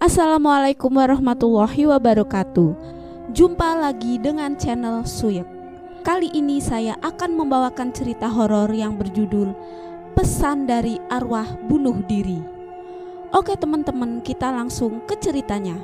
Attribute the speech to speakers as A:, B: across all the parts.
A: Assalamualaikum warahmatullahi wabarakatuh. Jumpa lagi dengan channel Suyek. Kali ini saya akan membawakan cerita horor yang berjudul Pesan dari Arwah Bunuh Diri. Oke teman-teman, kita langsung ke ceritanya.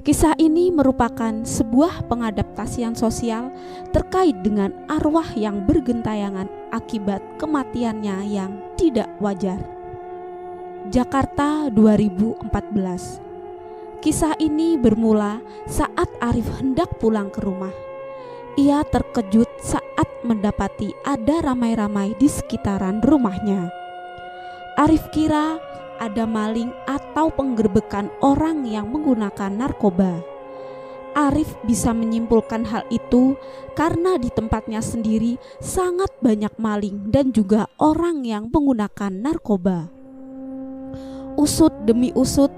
A: Kisah ini merupakan sebuah pengadaptasian sosial terkait dengan arwah yang bergentayangan akibat kematiannya yang tidak wajar. Jakarta 2014. Kisah ini bermula saat Arif hendak pulang ke rumah. Ia terkejut saat mendapati ada ramai-ramai di sekitaran rumahnya. Arif kira ada maling atau penggerbekan orang yang menggunakan narkoba. Arif bisa menyimpulkan hal itu karena di tempatnya sendiri sangat banyak maling dan juga orang yang menggunakan narkoba. Usut demi usut,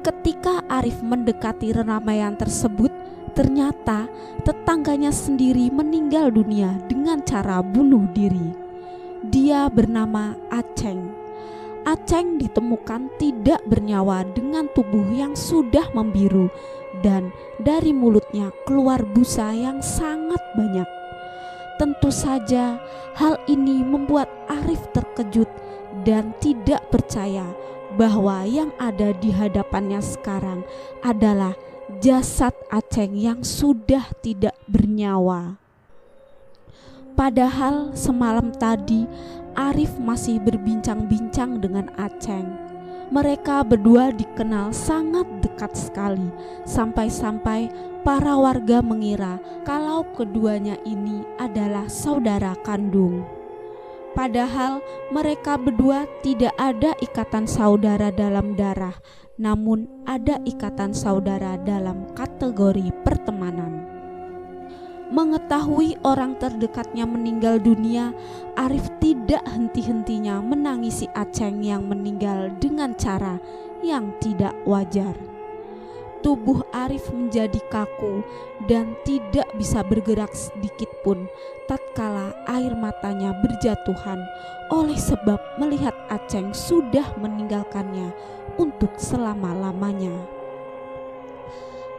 A: ketika Arif mendekati keramaian tersebut, ternyata tetangganya sendiri meninggal dunia dengan cara bunuh diri. Dia bernama Aceng. Aceng ditemukan tidak bernyawa dengan tubuh yang sudah membiru dan dari mulutnya keluar busa yang sangat banyak. Tentu saja hal ini membuat Arif terkejut dan tidak percaya bahwa yang ada di hadapannya sekarang adalah jasad Aceng yang sudah tidak bernyawa. Padahal semalam tadi Arif masih berbincang-bincang dengan Aceng. Mereka berdua dikenal sangat dekat sekali, sampai-sampai para warga mengira kalau keduanya ini adalah saudara kandung. Padahal mereka berdua tidak ada ikatan saudara dalam darah, namun ada ikatan saudara dalam kategori pertemanan. Mengetahui orang terdekatnya meninggal dunia, Arif tidak henti-hentinya menangisi Aceng yang meninggal dengan cara yang tidak wajar. Tubuh Arif menjadi kaku dan tidak bisa bergerak sedikit pun tatkala air matanya berjatuhan oleh sebab melihat Aceng sudah meninggalkannya untuk selama-lamanya.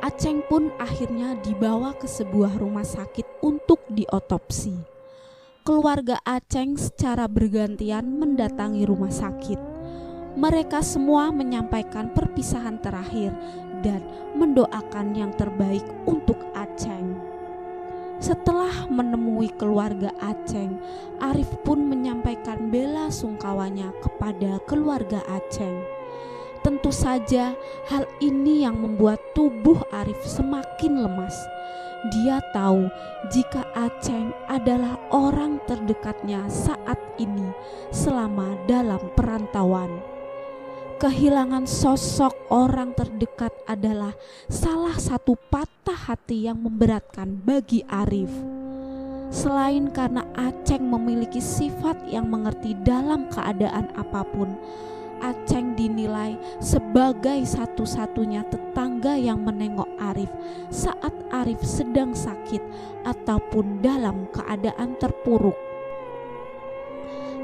A: Aceng pun akhirnya dibawa ke sebuah rumah sakit untuk diotopsi. Keluarga Aceng secara bergantian mendatangi rumah sakit. Mereka semua menyampaikan perpisahan terakhir dan mendoakan yang terbaik untuk Aceng. Setelah menemui keluarga Aceng, Arif pun menyampaikan bela sungkawanya kepada keluarga Aceng. Tentu saja hal ini yang membuat tubuh Arif semakin lemas. Dia tahu jika Aceng adalah orang terdekatnya saat ini selama dalam perantauan. Kehilangan sosok orang terdekat adalah salah satu patah hati yang memberatkan bagi Arif. Selain karena Aceng memiliki sifat yang mengerti dalam keadaan apapun, Aceng dinilai sebagai satu-satunya tetangga yang menengok Arif saat Arif sedang sakit ataupun dalam keadaan terpuruk.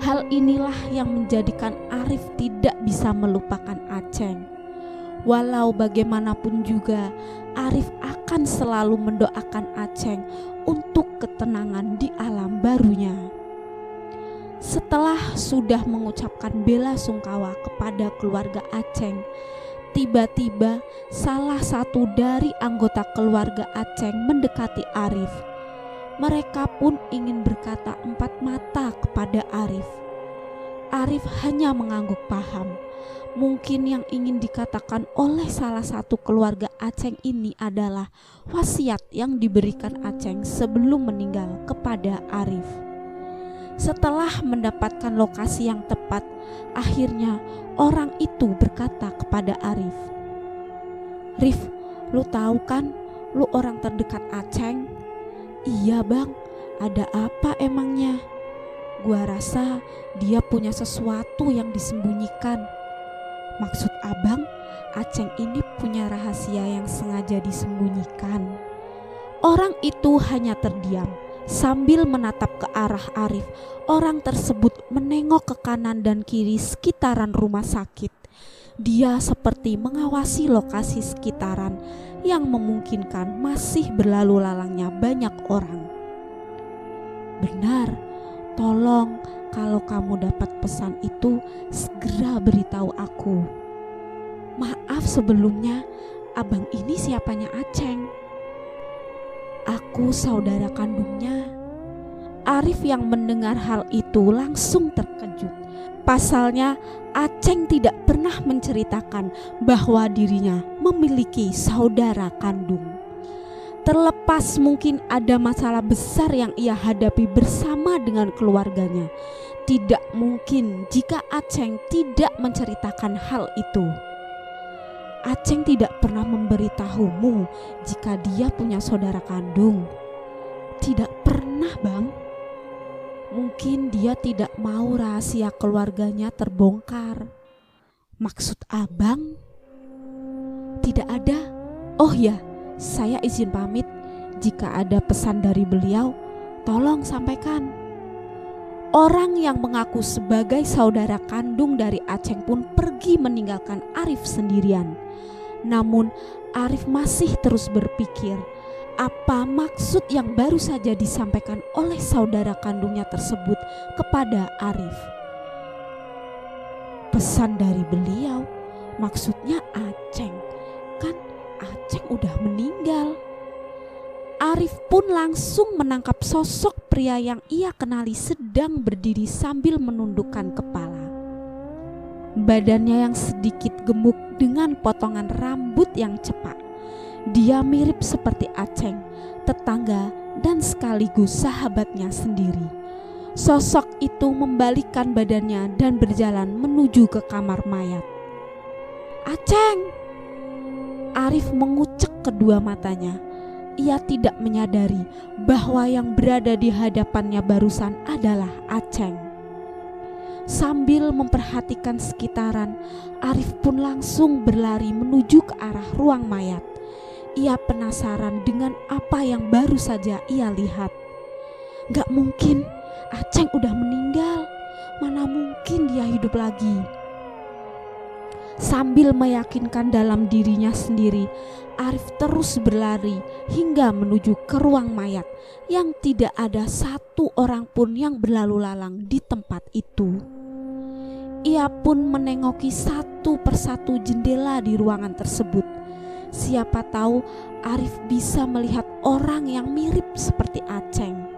A: Hal inilah yang menjadikan Arif tidak bisa melupakan Aceng. Walau bagaimanapun juga, Arif akan selalu mendoakan Aceng untuk ketenangan di alam barunya. Setelah sudah mengucapkan bela sungkawa kepada keluarga Aceng, tiba-tiba salah satu dari anggota keluarga Aceng mendekati Arif. Mereka pun ingin berkata empat mata kepada Arif. Arif hanya mengangguk paham. Mungkin yang ingin dikatakan oleh salah satu keluarga Aceng ini adalah wasiat yang diberikan Aceng sebelum meninggal kepada Arif. Setelah mendapatkan lokasi yang tepat, akhirnya orang itu berkata kepada Arif, "Rif, lu tahu kan, lu orang terdekat Aceng?" "Iya bang, Ada apa emangnya? Gua rasa dia punya sesuatu yang disembunyikan. Maksud abang, Aceng ini punya rahasia yang sengaja disembunyikan. Orang itu hanya terdiam sambil menatap ke arah Arif. Orang tersebut menengok ke kanan dan kiri sekitaran rumah sakit. Dia seperti mengawasi lokasi sekitaran yang memungkinkan masih berlalu lalangnya banyak orang. Benar, tolong kalau kamu dapat pesan itu segera beritahu aku. Maaf sebelumnya, abang ini siapanya Aceng? Aku saudara kandungnya. Arif yang mendengar hal itu langsung terkejut. Pasalnya Aceng tidak pernah menceritakan bahwa dirinya memiliki saudara kandung. Terlepas mungkin ada masalah besar yang ia hadapi bersama dengan keluarganya, tidak mungkin jika Aceng tidak menceritakan hal itu. Aceng tidak pernah memberitahumu jika dia punya saudara kandung. Tidak pernah, Bang. Mungkin dia tidak mau rahasia keluarganya terbongkar. Maksud abang? Tidak ada. Oh ya, saya izin pamit. Jika ada pesan dari beliau, tolong sampaikan. Orang yang mengaku sebagai saudara kandung dari Aceng pun pergi meninggalkan Arif sendirian. Namun Arif masih terus berpikir, apa maksud yang baru saja disampaikan oleh saudara kandungnya tersebut kepada Arif. Pesan dari beliau, maksudnya Aceng. Kan Aceng udah meninggal. Arif pun langsung menangkap sosok pria yang ia kenali sedang berdiri sambil menundukkan kepala. Badannya yang sedikit gemuk dengan potongan rambut yang cepak. Dia mirip seperti Aceng, tetangga dan sekaligus sahabatnya sendiri. Sosok itu membalikkan badannya dan berjalan menuju ke kamar mayat. Aceng! Arif mengucek kedua matanya. Ia tidak menyadari bahwa yang berada di hadapannya barusan adalah Aceng. Sambil memperhatikan sekitaran, Arif pun langsung berlari menuju ke arah ruang mayat. Ia penasaran dengan apa yang baru saja ia lihat. Gak mungkin, Aceng udah meninggal. Mana mungkin dia hidup lagi. Sambil meyakinkan dalam dirinya sendiri, Arif terus berlari hingga menuju ke ruang mayat yang tidak ada satu orang pun yang berlalu lalang di tempat itu. Ia pun menengoki satu persatu jendela di ruangan tersebut. Siapa tahu Arif bisa melihat orang yang mirip seperti Aceng.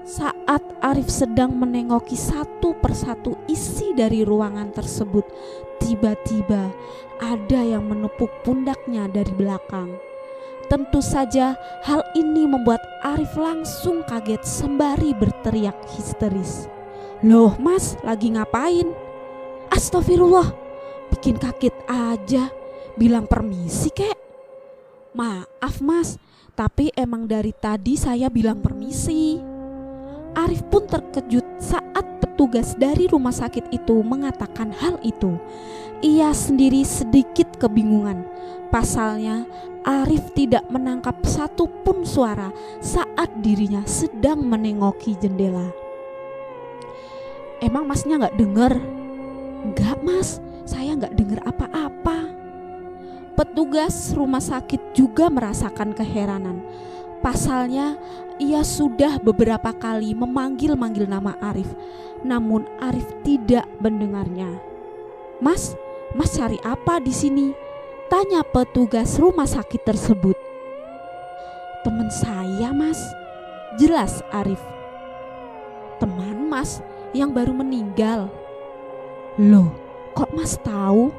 A: Saat Arif sedang menengoki satu persatu isi dari ruangan tersebut, tiba-tiba ada yang menepuk pundaknya dari belakang. Tentu saja hal ini membuat Arif langsung kaget sembari berteriak histeris. Loh mas, lagi ngapain? Astagfirullah, bikin kaget aja. Bilang permisi kek. Maaf mas, tapi emang dari tadi saya bilang permisi. Arif pun terkejut saat petugas dari rumah sakit itu mengatakan hal itu. Ia sendiri sedikit kebingungan. Pasalnya Arif tidak menangkap satu pun suara saat dirinya sedang menengoki jendela. Emang masnya gak denger? Enggak mas, saya gak denger apa-apa. Petugas rumah sakit juga merasakan keheranan. Pasalnya ia sudah beberapa kali memanggil-manggil nama Arif, namun Arif tidak mendengarnya. Mas cari apa di sini? Tanya petugas rumah sakit tersebut. Teman saya mas, jelas Arif. Teman mas yang baru meninggal. Loh, kok mas tahu?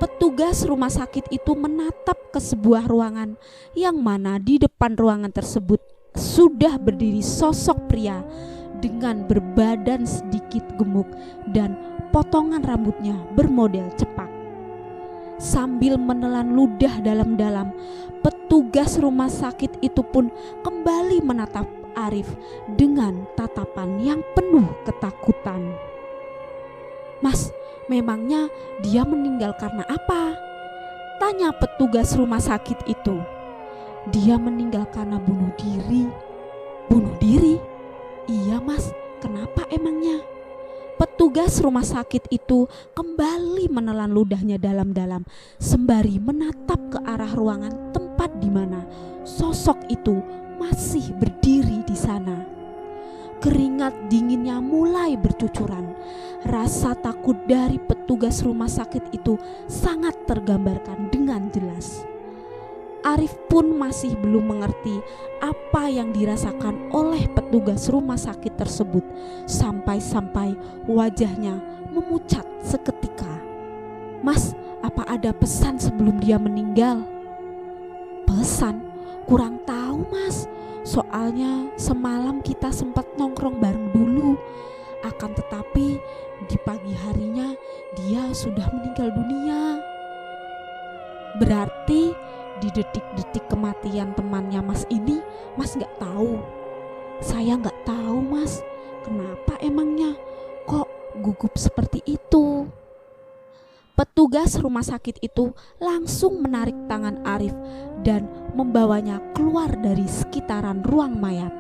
A: Petugas rumah sakit itu menatap ke sebuah ruangan yang mana di depan ruangan tersebut sudah berdiri sosok pria dengan berbadan sedikit gemuk dan potongan rambutnya bermodel cepak. Sambil menelan ludah dalam-dalam, petugas rumah sakit itu pun kembali menatap Arif dengan tatapan yang penuh ketakutan. "Mas, memangnya dia meninggal karena apa?" tanya petugas rumah sakit itu. "Dia meninggal karena bunuh diri." "Bunuh diri?" "Iya mas, kenapa emangnya?" Petugas rumah sakit itu kembali menelan ludahnya dalam-dalam sembari menatap ke arah ruangan tempat di mana sosok itu masih berdiri di sana. Keringat dinginnya mulai bercucuran. Rasa takut dari petugas rumah sakit itu sangat tergambarkan dengan jelas. Arif pun masih belum mengerti apa yang dirasakan oleh petugas rumah sakit tersebut, sampai-sampai wajahnya memucat seketika. "Mas, apa ada pesan sebelum dia meninggal?" "Pesan? Kurang tahu mas, soalnya semalam kita sempat nongkrong bareng dulu. Akan tetapi di pagi harinya dia sudah meninggal dunia." "Berarti di detik-detik kematian temannya mas ini, mas gak tahu?" "Saya gak tahu mas, kenapa emangnya? Kok gugup seperti itu?" Petugas rumah sakit itu langsung menarik tangan Arif dan membawanya keluar dari sekitaran ruang mayat.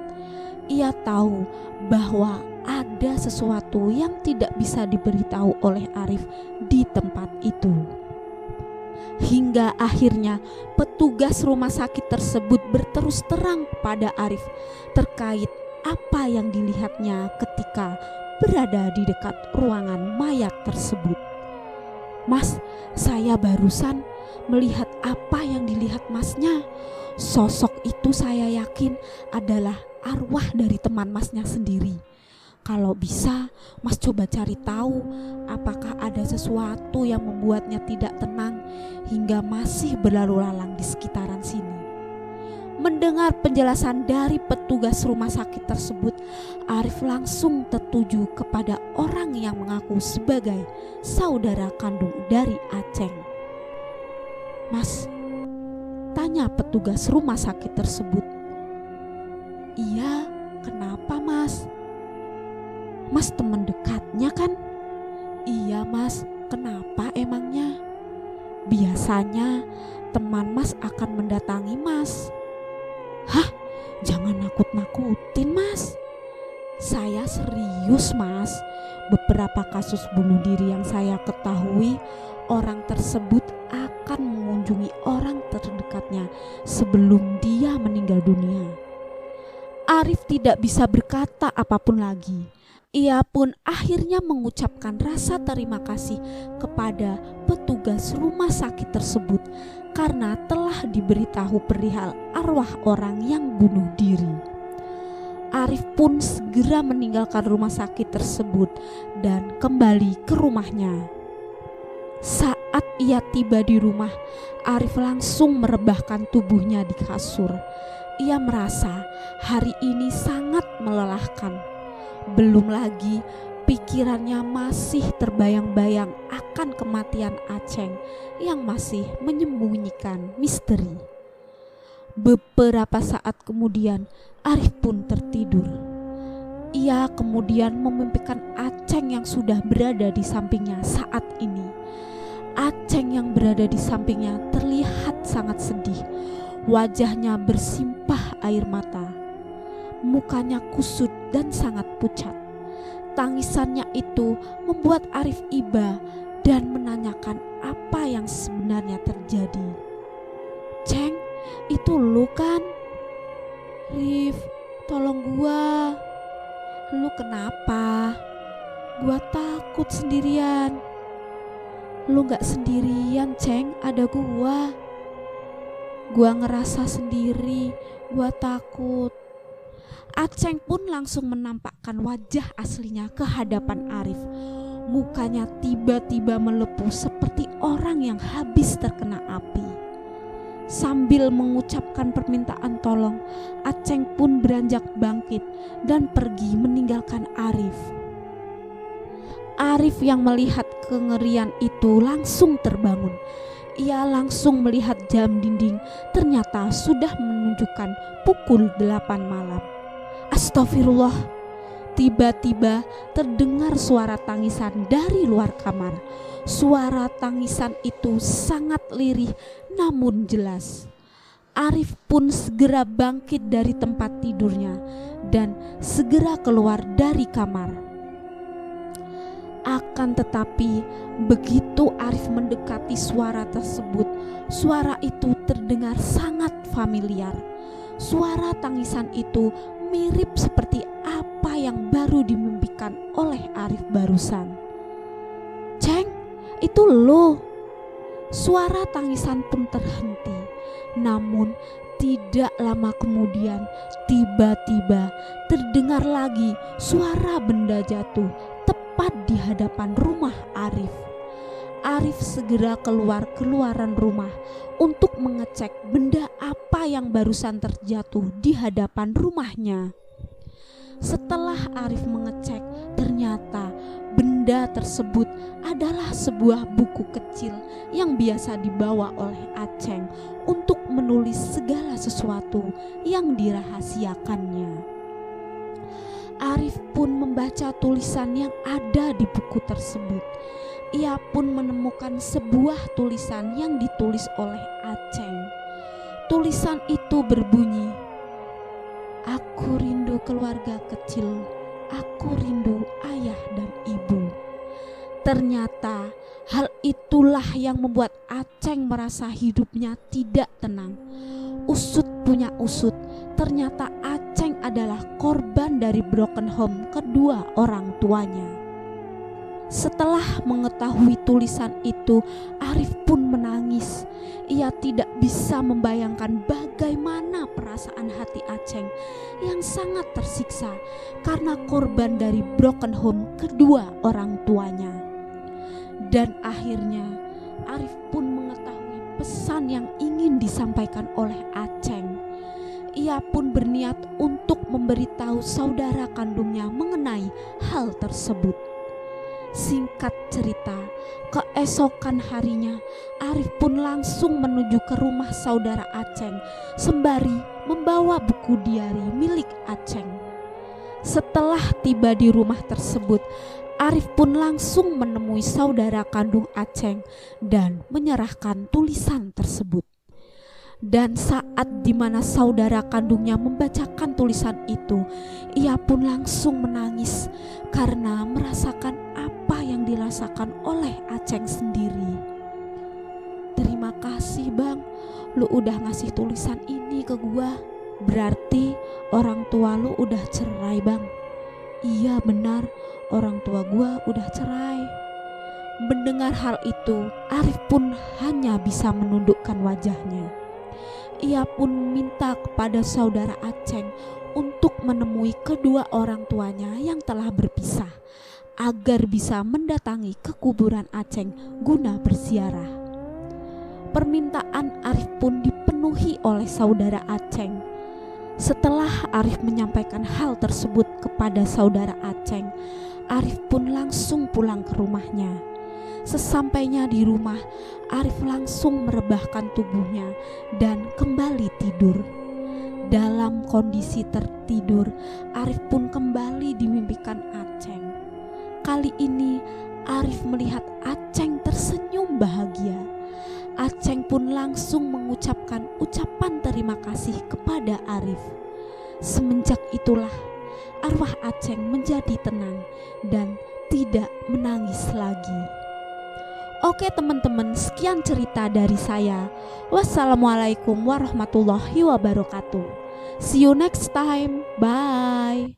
A: Ia tahu bahwa ada sesuatu yang tidak bisa diberitahu oleh Arif di tempat itu. Hingga akhirnya petugas rumah sakit tersebut berterus terang kepada Arif terkait apa yang dilihatnya ketika berada di dekat ruangan mayat tersebut. "Mas, saya barusan melihat apa yang dilihat masnya. Sosok itu saya yakin adalah arwah dari teman masnya sendiri. Kalau bisa, mas coba cari tahu apakah ada sesuatu yang membuatnya tidak tenang hingga masih berlalu lalang di sekitaran sini." Mendengar penjelasan dari petugas rumah sakit tersebut, Arif langsung tertuju kepada orang yang mengaku sebagai saudara kandung dari Aceng. "Mas," tanya petugas rumah sakit tersebut. "Iya, kenapa mas?" "Mas teman dekatnya kan?" "Iya mas, kenapa emangnya?" "Biasanya teman mas akan mendatangi mas." "Hah? Jangan nakut-nakutin mas. Saya serius mas. Beberapa kasus bunuh diri yang saya ketahui, orang tersebut akan mengunjungi orang terdekatnya sebelum dia meninggal dunia." Arif tidak bisa berkata apapun lagi. Ia pun akhirnya mengucapkan rasa terima kasih kepada petugas rumah sakit tersebut karena telah diberitahu perihal arwah orang yang bunuh diri. Arif pun segera meninggalkan rumah sakit tersebut dan kembali ke rumahnya. Saat ia tiba di rumah, Arif langsung merebahkan tubuhnya di kasur. Ia merasa hari ini sangat melelahkan. Belum lagi pikirannya masih terbayang-bayang akan kematian Aceng yang masih menyembunyikan misteri. Beberapa saat kemudian Arif pun tertidur. Ia kemudian memimpikan Aceng yang sudah berada di sampingnya saat ini. Aceng yang berada di sampingnya terlihat sangat sedih. Wajahnya bersimpah air mata. Mukanya kusut dan sangat pucat. Tangisannya itu membuat Arif iba dan menanyakan apa yang sebenarnya terjadi. "Ceng, itu lu kan?" "Rif, tolong gua." "Lu kenapa?" "Gua takut sendirian." "Lu gak sendirian Ceng, ada gua." "Gua ngerasa sendiri, gua takut." Aceng pun langsung menampakkan wajah aslinya ke hadapan Arif. Mukanya tiba-tiba melepuh seperti orang yang habis terkena api. Sambil mengucapkan permintaan tolong, Aceng pun beranjak bangkit dan pergi meninggalkan Arif. Arif yang melihat kengerian itu langsung terbangun. Ia langsung melihat jam dinding, ternyata sudah menunjukkan pukul 8 malam. Astagfirullah. Tiba-tiba terdengar suara tangisan dari luar kamar. Suara tangisan itu sangat lirih namun jelas. Arif pun segera bangkit dari tempat tidurnya dan segera keluar dari kamar. Akan tetapi begitu Arif mendekati suara tersebut, suara itu terdengar sangat familiar. Suara tangisan itu mirip seperti apa yang baru dimimpikan oleh Arif barusan. "Ceng, itu lo." Suara tangisan pun terhenti. Namun tidak lama kemudian tiba-tiba terdengar lagi suara benda jatuh tepat di hadapan rumah Arif. Arif segera keluaran rumah untuk mengecek benda apa yang barusan terjatuh di hadapan rumahnya. Setelah Arif mengecek, ternyata benda tersebut adalah sebuah buku kecil yang biasa dibawa oleh Aceng untuk menulis segala sesuatu yang dirahasiakannya. Arif pun membaca tulisan yang ada di buku tersebut. Ia pun menemukan sebuah tulisan yang ditulis oleh Aceng. Tulisan itu berbunyi, "Aku rindu keluarga kecil, aku rindu ayah dan ibu." Ternyata hal itulah yang membuat Aceng merasa hidupnya tidak tenang. Usut punya usut, ternyata Aceng adalah korban dari broken home kedua orang tuanya. Setelah mengetahui tulisan itu, Arif pun menangis. Ia tidak bisa membayangkan bagaimana perasaan hati Aceng yang sangat tersiksa karena korban dari broken home kedua orang tuanya. Dan akhirnya Arif pun mengetahui pesan yang ingin disampaikan oleh Aceng. Ia pun berniat untuk memberitahu saudara kandungnya mengenai hal tersebut. Singkat cerita, keesokan harinya Arif pun langsung menuju ke rumah saudara Aceng sembari membawa buku diari milik Aceng. Setelah tiba di rumah tersebut, Arif pun langsung menemui saudara kandung Aceng dan menyerahkan tulisan tersebut. Dan saat dimana saudara kandungnya membacakan tulisan itu, ia pun langsung menangis karena merasakan apa yang dirasakan oleh Aceng sendiri. "Terima kasih bang, lu udah ngasih tulisan ini ke gua. Berarti orang tua lu udah cerai bang." "Iya benar, orang tua gua udah cerai." Mendengar hal itu, Arif pun hanya bisa menundukkan wajahnya. Ia pun minta kepada saudara Aceng untuk menemui kedua orang tuanya yang telah berpisah agar bisa mendatangi ke kuburan Aceng guna berziarah. Permintaan Arif pun dipenuhi oleh saudara Aceng. Setelah Arif menyampaikan hal tersebut kepada saudara Aceng, Arif pun langsung pulang ke rumahnya. Sesampainya di rumah, Arif langsung merebahkan tubuhnya dan kembali tidur. Dalam kondisi tertidur, Arif pun kembali dimimpikan Aceng. Kali ini Arif melihat Aceng tersenyum bahagia. Aceng pun langsung mengucapkan ucapan terima kasih kepada Arif. Semenjak itulah arwah Aceng menjadi tenang dan tidak menangis lagi. Oke teman-teman, sekian cerita dari saya. Wassalamualaikum warahmatullahi wabarakatuh. See you next time. Bye.